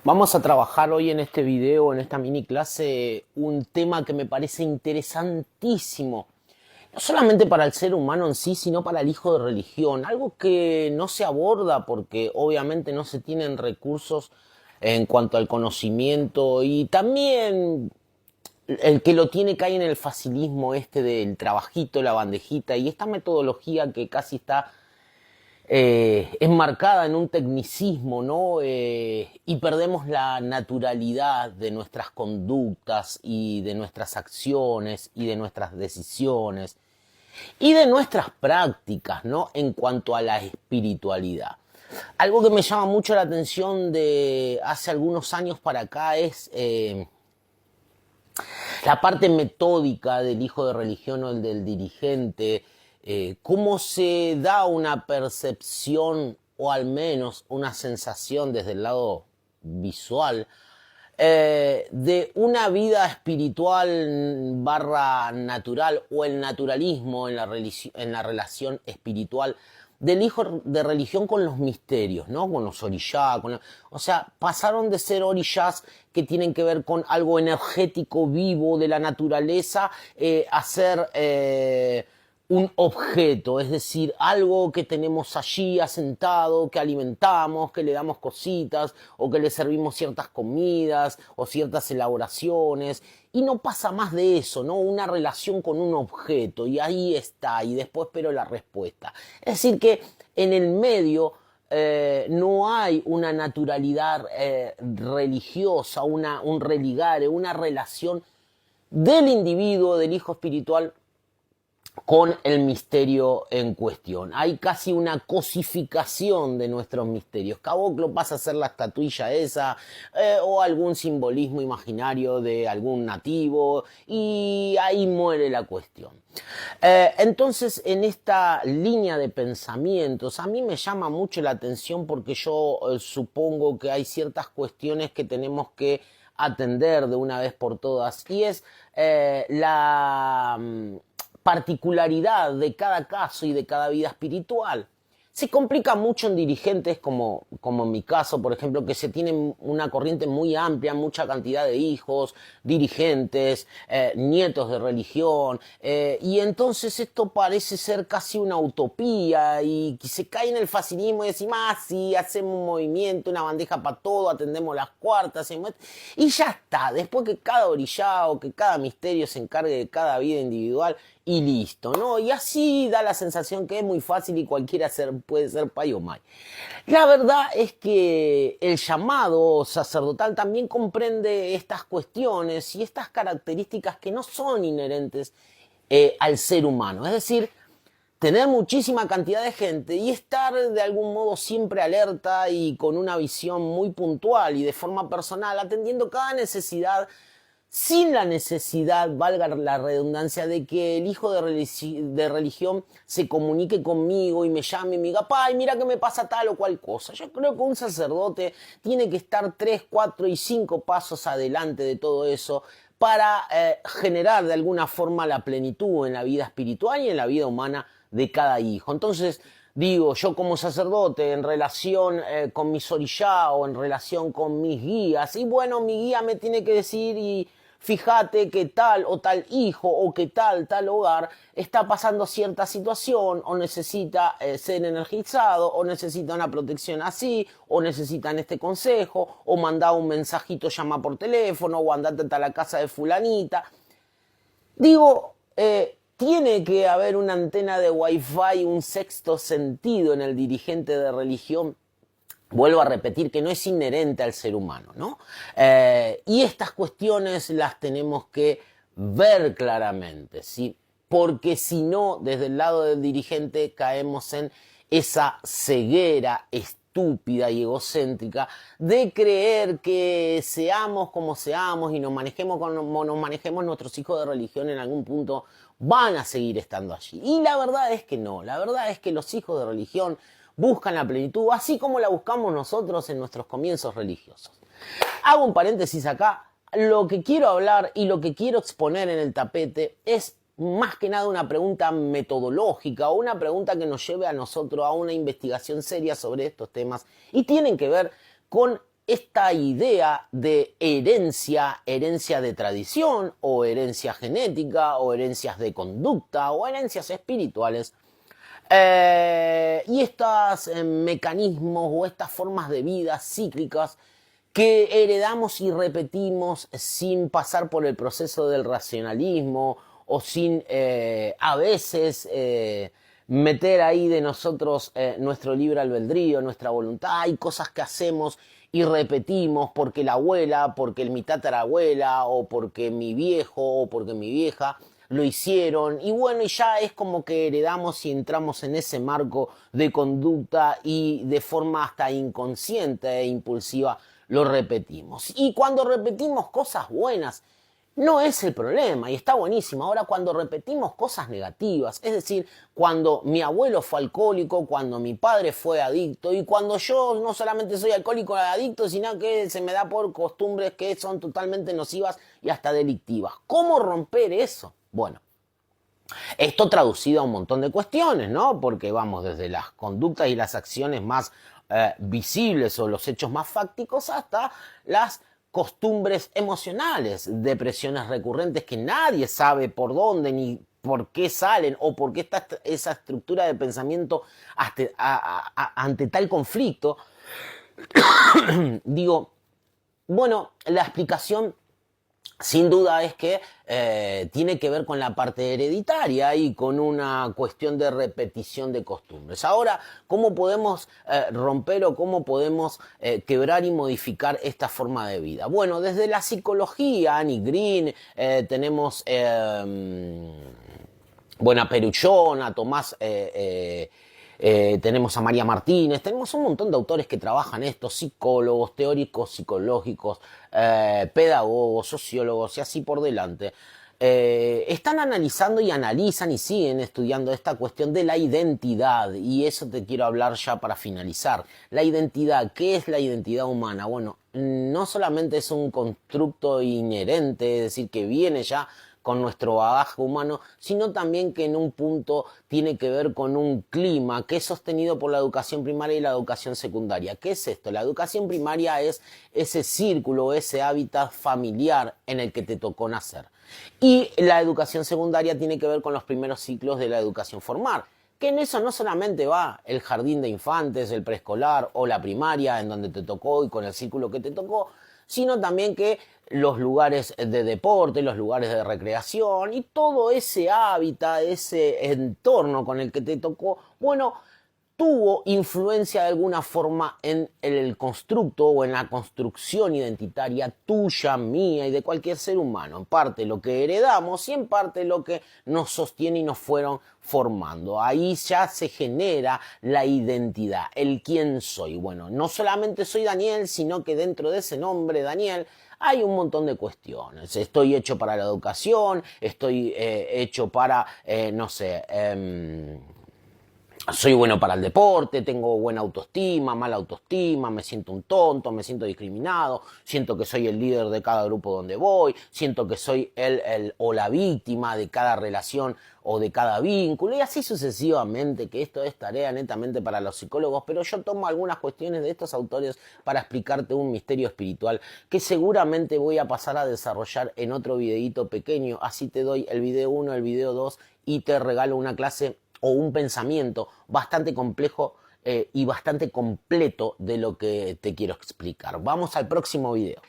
Vamos a trabajar hoy en este video, en esta mini clase, un tema que me parece interesantísimo. No solamente para el ser humano en sí, sino para el hijo de religión. Algo que no se aborda porque obviamente no se tienen recursos en cuanto al conocimiento y también el que lo tiene cae en el facilismo este del trabajito, la bandejita y esta metodología que casi está enmarcada en un tecnicismo, ¿no? Y perdemos la naturalidad de nuestras conductas y de nuestras acciones y de nuestras decisiones y de nuestras prácticas, ¿no? En cuanto a la espiritualidad. Algo que me llama mucho la atención de hace algunos años para acá es la parte metódica del hijo de religión o el del dirigente, cómo se da una percepción o al menos una sensación desde el lado visual de una vida espiritual barra natural o el naturalismo en la relación espiritual del hijo de religión con los misterios, ¿no? Con los orishas, o sea, pasaron de ser orishas que tienen que ver con algo energético vivo de la naturaleza a ser un objeto, es decir, algo que tenemos allí asentado, que alimentamos, que le damos cositas o que le servimos ciertas comidas o ciertas elaboraciones y no pasa más de eso, ¿no? Una relación con un objeto y ahí está y después espero la respuesta. Es decir que en el medio no hay una naturalidad religiosa, un religare, una relación del individuo, del hijo espiritual con el misterio en cuestión. Hay casi una cosificación de nuestros misterios. Caboclo pasa a ser la estatuilla esa o algún simbolismo imaginario de algún nativo y ahí muere la cuestión. Entonces, en esta línea de pensamientos, a mí me llama mucho la atención porque yo supongo que hay ciertas cuestiones que tenemos que atender de una vez por todas y es la particularidad de cada caso y de cada vida espiritual. Se complica mucho en dirigentes como en mi caso, por ejemplo, que se tienen una corriente muy amplia, mucha cantidad de hijos, dirigentes, nietos de religión, y entonces esto parece ser casi una utopía y se cae en el facilismo y decimos, sí, hacemos un movimiento, una bandeja para todo, atendemos las cuartas, y ya está, después que cada orillá o que cada misterio se encargue de cada vida individual y listo, ¿no? Y así da la sensación que es muy fácil y cualquiera puede ser payomay. La verdad es que el llamado sacerdotal también comprende estas cuestiones y estas características que no son inherentes al ser humano. Es decir, tener muchísima cantidad de gente y estar de algún modo siempre alerta y con una visión muy puntual y de forma personal, atendiendo cada necesidad sin la necesidad, valga la redundancia, de que el hijo de religión se comunique conmigo y me llame y me diga, ¡ay, mira que me pasa tal o cual cosa! Yo creo que un sacerdote tiene que estar 3, 4 y 5 pasos adelante de todo eso para generar de alguna forma la plenitud en la vida espiritual y en la vida humana de cada hijo. Entonces, digo, yo como sacerdote en relación con mis orishá o en relación con mis guías, y bueno, mi guía me tiene que decir y fíjate que tal o tal hijo o que tal hogar está pasando cierta situación o necesita ser energizado o necesita una protección así o necesitan este consejo o mandá un mensajito, llama por teléfono o andate a la casa de fulanita. Digo, tiene que haber una antena de wifi, un sexto sentido en el dirigente de religión. Vuelvo a repetir que no es inherente al ser humano, ¿no? Y estas cuestiones las tenemos que ver claramente, ¿sí? Porque si no, desde el lado del dirigente caemos en esa ceguera estúpida y egocéntrica de creer que seamos como seamos y nos manejemos como nos manejemos, nuestros hijos de religión en algún punto van a seguir estando allí. Y la verdad es que no, la verdad es que los hijos de religión buscan la plenitud, así como la buscamos nosotros en nuestros comienzos religiosos. Hago un paréntesis acá. Lo que quiero hablar y lo que quiero exponer en el tapete es más que nada una pregunta metodológica o una pregunta que nos lleve a nosotros a una investigación seria sobre estos temas y tienen que ver con esta idea de herencia, herencia de tradición o herencia genética o herencias de conducta o herencias espirituales. Y estos mecanismos o estas formas de vida cíclicas que heredamos y repetimos sin pasar por el proceso del racionalismo o sin a veces meter ahí de nosotros nuestro libre albedrío, nuestra voluntad. Hay cosas que hacemos y repetimos porque la abuela, porque mi tatarabuela o porque mi viejo o porque mi vieja lo hicieron, y bueno, y ya es como que heredamos y entramos en ese marco de conducta y de forma hasta inconsciente e impulsiva lo repetimos. Y cuando repetimos cosas buenas, no es el problema y está buenísimo. Ahora, cuando repetimos cosas negativas, es decir, cuando mi abuelo fue alcohólico, cuando mi padre fue adicto y cuando yo no solamente soy alcohólico y adicto, sino que se me da por costumbres que son totalmente nocivas y hasta delictivas. ¿Cómo romper eso? Bueno, esto traducido a un montón de cuestiones, ¿no? Porque vamos desde las conductas y las acciones más visibles o los hechos más fácticos hasta las costumbres emocionales, depresiones recurrentes que nadie sabe por dónde ni por qué salen o por qué está esa estructura de pensamiento ante tal conflicto. Digo, bueno, la explicación sin duda es que tiene que ver con la parte hereditaria y con una cuestión de repetición de costumbres. Ahora, ¿cómo podemos romper o cómo podemos quebrar y modificar esta forma de vida? Bueno, desde la psicología, Annie Green, tenemos a Peruchón, a Tomás... tenemos a María Martínez, tenemos un montón de autores que trabajan esto, psicólogos, teóricos psicológicos, pedagogos, sociólogos y así por delante. Están analizando y analizan y siguen estudiando esta cuestión de la identidad, y eso te quiero hablar ya para finalizar. La identidad, ¿qué es la identidad humana? Bueno, no solamente es un constructo inherente, es decir, que viene ya con nuestro bagaje humano, sino también que en un punto tiene que ver con un clima que es sostenido por la educación primaria y la educación secundaria. ¿Qué es esto? La educación primaria es ese círculo, ese hábitat familiar en el que te tocó nacer. Y la educación secundaria tiene que ver con los primeros ciclos de la educación formal, que en eso no solamente va el jardín de infantes, el preescolar o la primaria en donde te tocó y con el círculo que te tocó, sino también que los lugares de deporte, los lugares de recreación y todo ese hábitat, ese entorno con el que te tocó, bueno, tuvo influencia de alguna forma en el constructo o en la construcción identitaria tuya, mía y de cualquier ser humano. En parte lo que heredamos y en parte lo que nos sostiene y nos fueron formando. Ahí ya se genera la identidad, el quién soy. Bueno, no solamente soy Daniel, sino que dentro de ese nombre, Daniel, hay un montón de cuestiones. Estoy hecho para la educación, estoy hecho para, no sé... soy bueno para el deporte, tengo buena autoestima, mala autoestima, me siento un tonto, me siento discriminado, siento que soy el líder de cada grupo donde voy, siento que soy el o la víctima de cada relación o de cada vínculo, y así sucesivamente, que esto es tarea netamente para los psicólogos, pero yo tomo algunas cuestiones de estos autores para explicarte un misterio espiritual que seguramente voy a pasar a desarrollar en otro videíto pequeño. Así te doy el video 1, el video 2 y te regalo una clase o un pensamiento bastante complejo y bastante completo de lo que te quiero explicar. Vamos al próximo video.